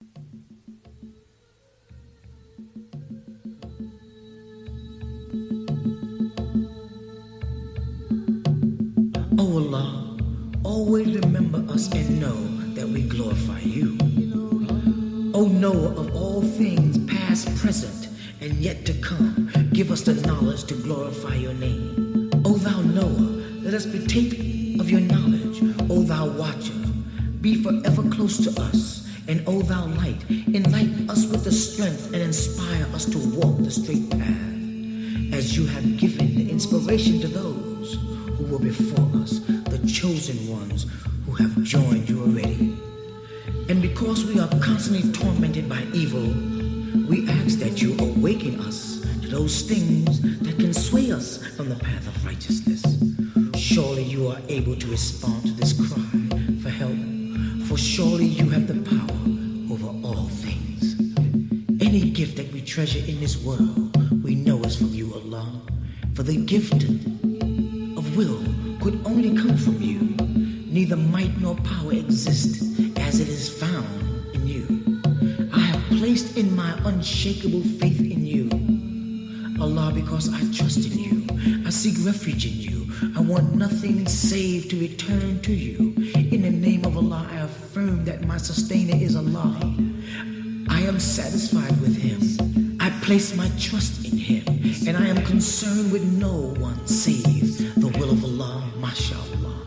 O Allah, always remember us and know that we glorify you. O knower of all things past, present, and yet to come, give us the knowledge to glorify your name. O thou knower, let us partake of your knowledge. O thou watcher, be forever close to us. And O thou light, enlighten us with the strength and inspire us to walk the straight path, as you have given the inspiration to those who were before us, the chosen ones who have joined you already. And because we are constantly tormented by evil, we ask that you awaken us to those things that can sway us from the path of righteousness. Surely you are able to respond to this cry for help, for surely you have the power over all things. Any gift that we treasure in this world, we know is from you, Allah, for the gift of will could only come from you. Neither might nor power exist as it is found in you. I have placed in my unshakable faith in you, Allah, because I trust in you. I seek refuge in you. I want nothing save to return to you. In the name of Allah, I affirm that my sustainer is Allah. I am satisfied with him. I place my trust in him, and I am concerned with no one save the will of Allah, mashallah.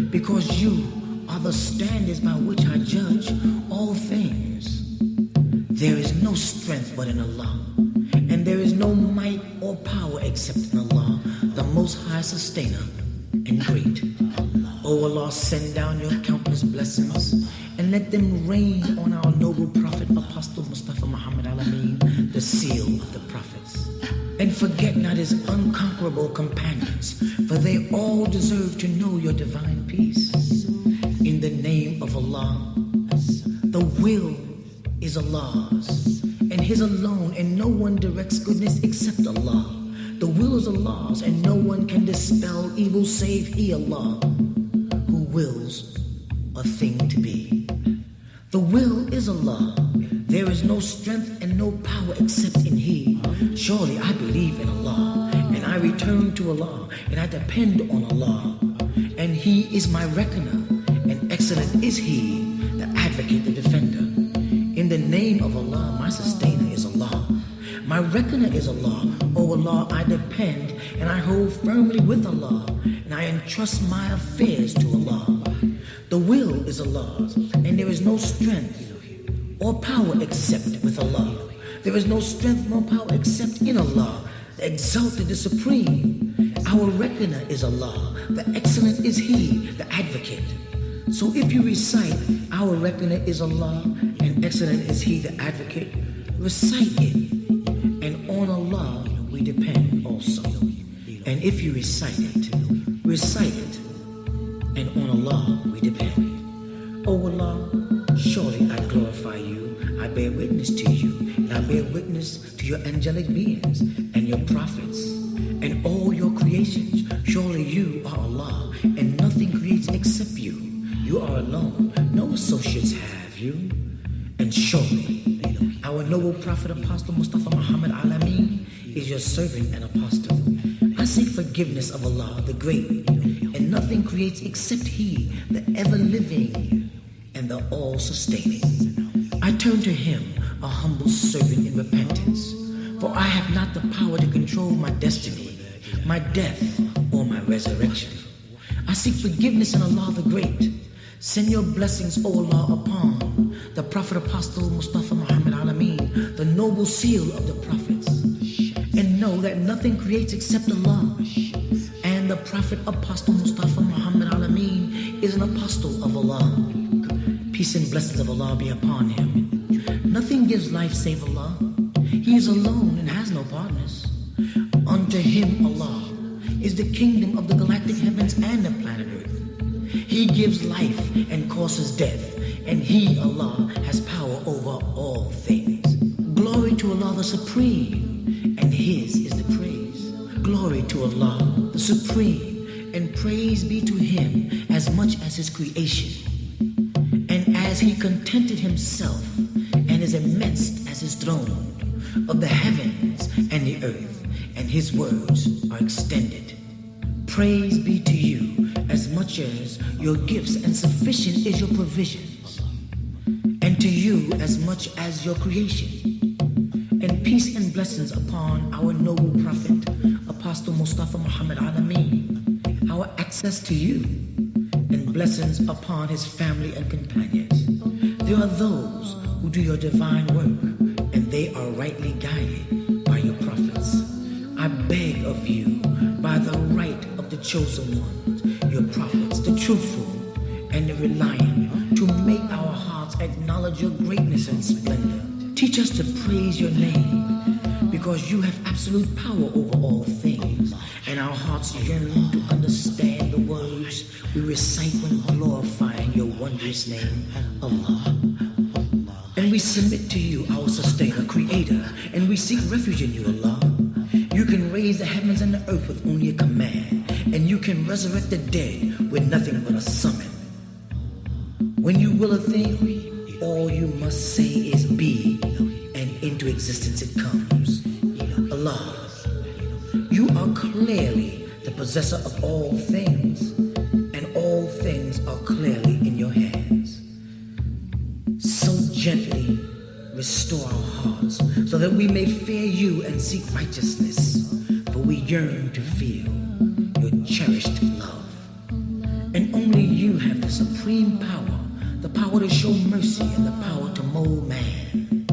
Because you are the standards by which I judge all things. There is no strength but in Allah, and there is no might or power except in Allah, the most high sustainer and great. O Allah, send down your countless blessings and let them rain on our noble prophet, Apostle Mustafa Muhammad al-Amin, the seal of the prophets. And forget not his unconquerable companions, for they all deserve to know your divine peace. In the name of Allah, the will is Allah's, and his alone, and no one directs goodness except Allah. The will is Allah's, and no one can dispel evil save he, Allah, who wills a thing to be. The will is Allah. There is no strength and no power except in he. Surely I believe in Allah, and I return to Allah, and I depend on Allah. And he is my reckoner, and excellent is he, the advocate, the defender. In the name of Allah, my sustainer is Allah. My reckoner is Allah. O Allah, I depend and I hold firmly with Allah, and I entrust my affairs to Allah. The will is Allah's, and there is no strength or power except with Allah. There is no strength nor power except in Allah, the exalted, the supreme. Our reckoner is Allah. The excellent is he, the advocate. So if you recite, our reckoner is Allah, and excellent is he, the advocate, recite it, and on Allah we depend also. And if you recite it, and on Allah we depend. O Allah, surely I glorify you, I bear witness to you, and I bear witness to your angelic beings, and your prophets, and all your creations. Surely you are Allah, and nothing creates except you. You are alone, no associates have you. And surely our noble prophet, Apostle Mustafa Muhammad al-Amin, is your servant and apostle. I seek forgiveness of Allah, the great, and nothing creates except he, the ever-living and the all-sustaining. I turn to him, a humble servant in repentance, for I have not the power to control my destiny, my death, or my resurrection. I seek forgiveness in Allah the Great. Send your blessings, O Allah, upon the Prophet Apostle Mustafa Muhammad al-Amin, the noble seal of the prophets. And know that nothing creates except Allah. And the Prophet Apostle Mustafa Muhammad al-Amin is an apostle of Allah. Peace and blessings of Allah be upon him. Nothing gives life save Allah. He is alone and has no partners. Unto him, Allah, is the kingdom of the galactic heavens and the planet Earth. He gives life and causes death, and he, Allah, has power over all things. Glory to Allah the Supreme, and his is the praise. Glory to Allah the Supreme, and praise be to him as much as his creation. And as he contented himself immense as his throne of the heavens and the earth, and his words are extended. Praise be to you as much as your gifts, and sufficient is your provisions, and to you as much as your creation. And peace and blessings upon our noble prophet, Apostle Mustafa Muhammad Alameen, our access to you, and blessings upon his family and companions. There are those who do your divine work, and they are rightly guided by your prophets. I beg of you, by the right of the chosen ones, your prophets, the truthful and the reliant, to make our hearts acknowledge your greatness and splendor. Teach us to praise your name, because you have absolute power over all things, and our hearts yearn to understand the words we recite when glorifying your wondrous name, Allah. And we submit to you, our sustainer, creator, and we seek refuge in you, Allah. You can raise the heavens and the earth with only a command, and you can resurrect the dead with nothing but a summon. When you will a thing, all you must say is be, and into existence it comes. Allah, you are clearly the possessor of all things, and all things are clearly in your hands. So gently restore our hearts, so that we may fear you and seek righteousness, for we yearn to feel your cherished love. And only you have the supreme power, the power to show mercy and the power to mold man.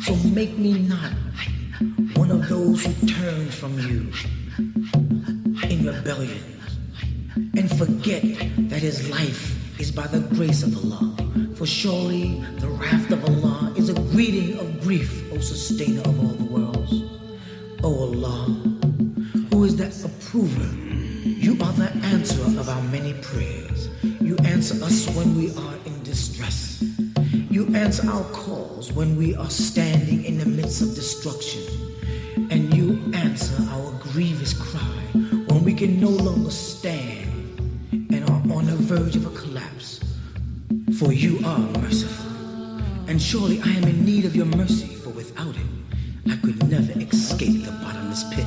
So make me not one of those who turn from you in rebellion and forget that his life is by the grace of Allah. For surely the wrath of Allah is a greeting of grief, O sustainer of all the worlds. O Allah, who is that approver? You are the answerer of our many prayers. You answer us when we are in distress. You answer our calls when we are standing in the midst of destruction. And you answer our grievous cry when we can no longer stand and are on the verge of a collapse. For you are merciful, and surely I am in need of your mercy, for without it, I could never escape the bottomless pit.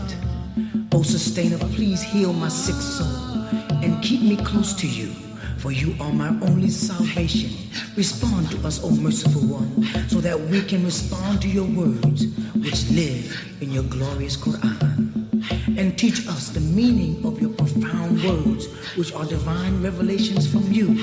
O sustainer, please heal my sick soul and keep me close to you, for you are my only salvation. Respond to us, O merciful one, so that we can respond to your words, which live in your glorious Qur'an. And teach us the meaning of your profound words, which are divine revelations from you,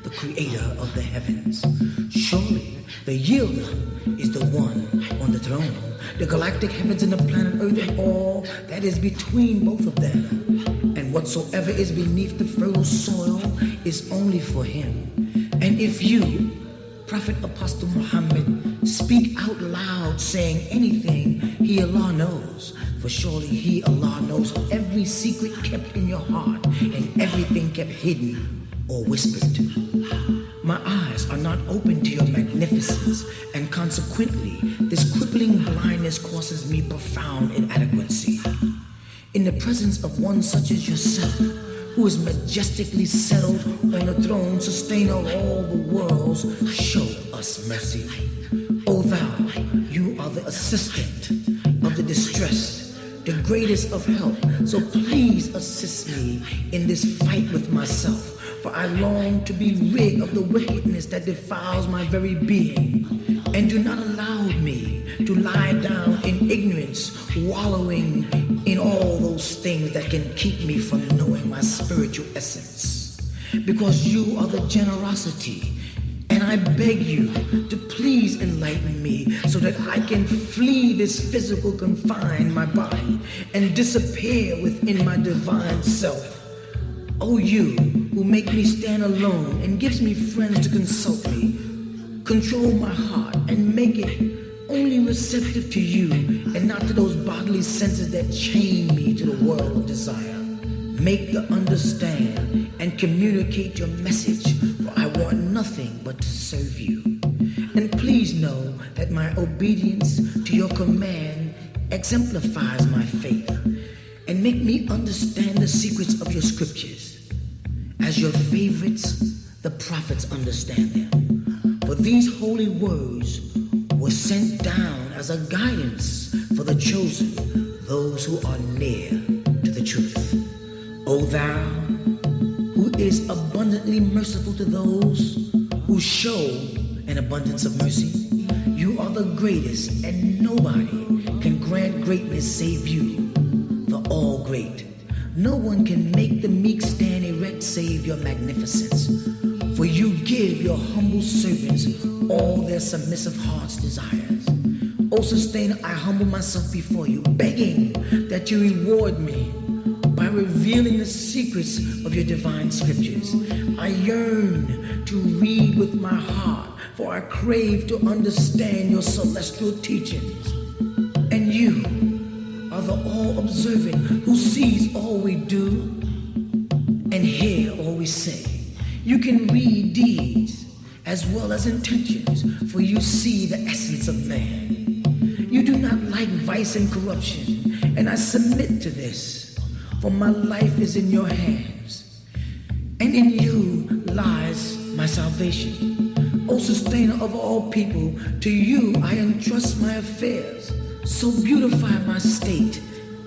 the creator of the heavens. Surely the yielder is the one on the throne, the galactic heavens and the planet Earth and all that is between both of them. And whatsoever is beneath the fertile soil is only for him. And if you, Prophet Apostle Muhammad, speak out loud saying anything, he, Allah, knows. For surely he, Allah, knows every secret kept in your heart and everything kept hidden or whispered. My eyes are not open to your magnificence, and consequently, this crippling blindness causes me profound inadequacy. In the presence of one such as yourself, who is majestically settled on the throne, sustainer of all the worlds, show us mercy. O thou, you are the assistant of the distressed, the greatest of help, so please assist me in this fight with myself, for I long to be rid of the wickedness that defiles my very being, and do not allow me to lie down in ignorance, wallowing in all those things that can keep me from knowing my spiritual essence, because you are the generosity. And I beg you to please enlighten me so that I can flee this physical confine my body and disappear within my divine self. O you who make me stand alone and gives me friends to consult me, control my heart and make it only receptive to you and not to those bodily senses that chain me to the world of desire. Make the understand and communicate your message, for I want nothing but to serve you. And please know that my obedience to your command exemplifies my faith, and make me understand the secrets of your scriptures, as your favorites, the prophets, understand them. For these holy words were was sent down as a guidance for the chosen, those who are near to the truth. O thou, who is abundantly merciful to those who show an abundance of mercy, you are the greatest, and nobody can grant greatness save you, the all great. No one can make the meek stand erect save your magnificence. For you give your humble servants all their submissive heart's desires. O Sustainer, I humble myself before you, begging that you reward me by revealing the secrets of your divine scriptures. I yearn to read with my heart, for I crave to understand your celestial teachings. And you are the all-observant who sees all we do and hear all we say. You can read deeds as well as intentions, for you see the essence of man. You do not like vice and corruption, and I submit to this, for my life is in your hands, and in you lies my salvation. O Sustainer of all people, to you I entrust my affairs. So beautify my state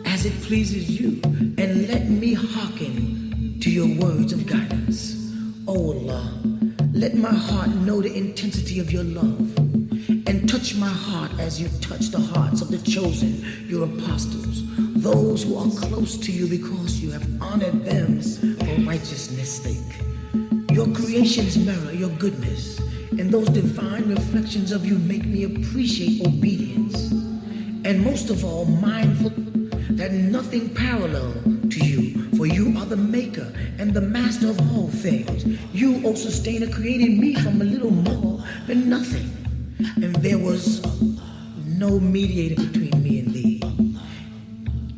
as it pleases you, and let me hearken to your words of guidance. O Allah, let my heart know the intensity of your love, and touch my heart as you touch the hearts of the chosen, your apostles, those who are close to you because you have honored them for righteousness' sake. Your creations mirror your goodness, and those divine reflections of you make me appreciate obedience, and most of all mindful that nothing parallel to you, for you are the maker and the master of all things. You, O Sustainer, created me from a little more than nothing, and there was no mediator between me and thee.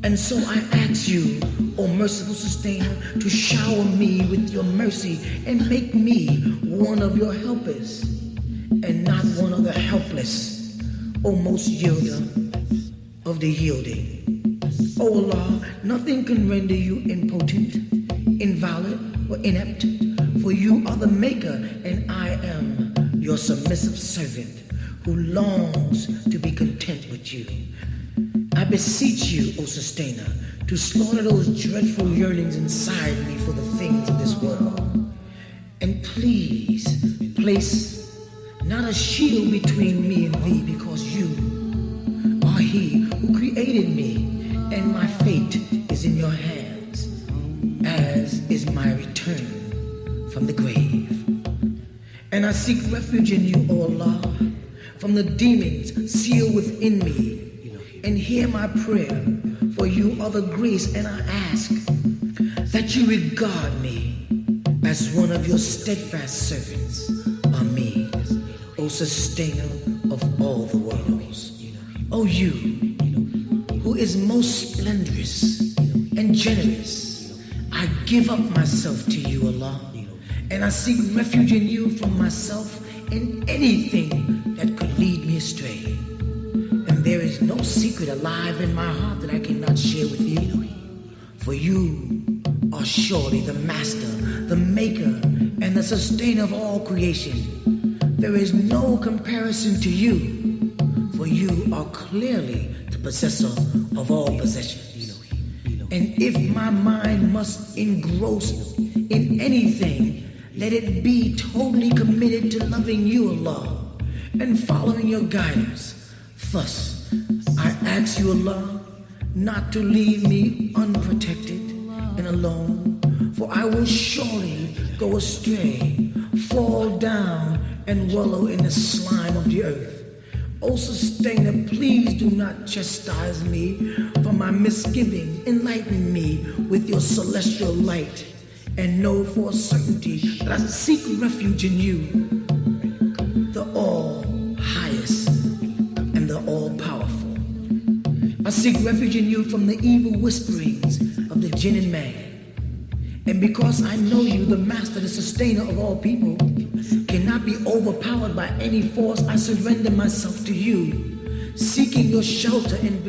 And so I ask you, O merciful Sustainer, to shower me with your mercy and make me one of your helpers and not one of the helpless, O most yielder of the yielding. O Allah, nothing can render you impotent, invalid, or inept, for you are the maker, and I am your submissive servant who longs to be content with you. I beseech you, O Sustainer, to slaughter those dreadful yearnings inside me for the things of this world. And please place not a shield between me and thee, because you are he who created me, and my fate is in your hands, as is my return from the grave. And I seek refuge in you, O Allah, from the demons sealed within me, and hear my prayer, for you are the grace, and I ask that you regard me as one of your steadfast servants. Amen. O Sustainer of all the worlds. O you, who is most splendorous and generous, I give up myself to you, Allah, and I seek refuge in you from myself and anything that could lead me astray. And there is no secret alive in my heart that I cannot share with you, for you are surely the master, the maker, and the sustainer of all creation. There is no comparison to you, for you are clearly the possessor of all possessions. And if my mind must engross in anything, let it be totally committed to loving you, Allah, and following your guidance. Thus, I ask you, Allah, not to leave me unprotected and alone, for I will surely go astray, fall down, and wallow in the slime of the earth. O Sustainer, please do not chastise me for my misgivings. Enlighten me with your celestial light, and know for a certainty that I seek refuge in you, the all-highest and the all-powerful. I seek refuge in you from the evil whisperings of the jinn and man. And because I know you, the master, the sustainer of all people, cannot be overpowered by any force, I surrender myself to you, seeking your shelter and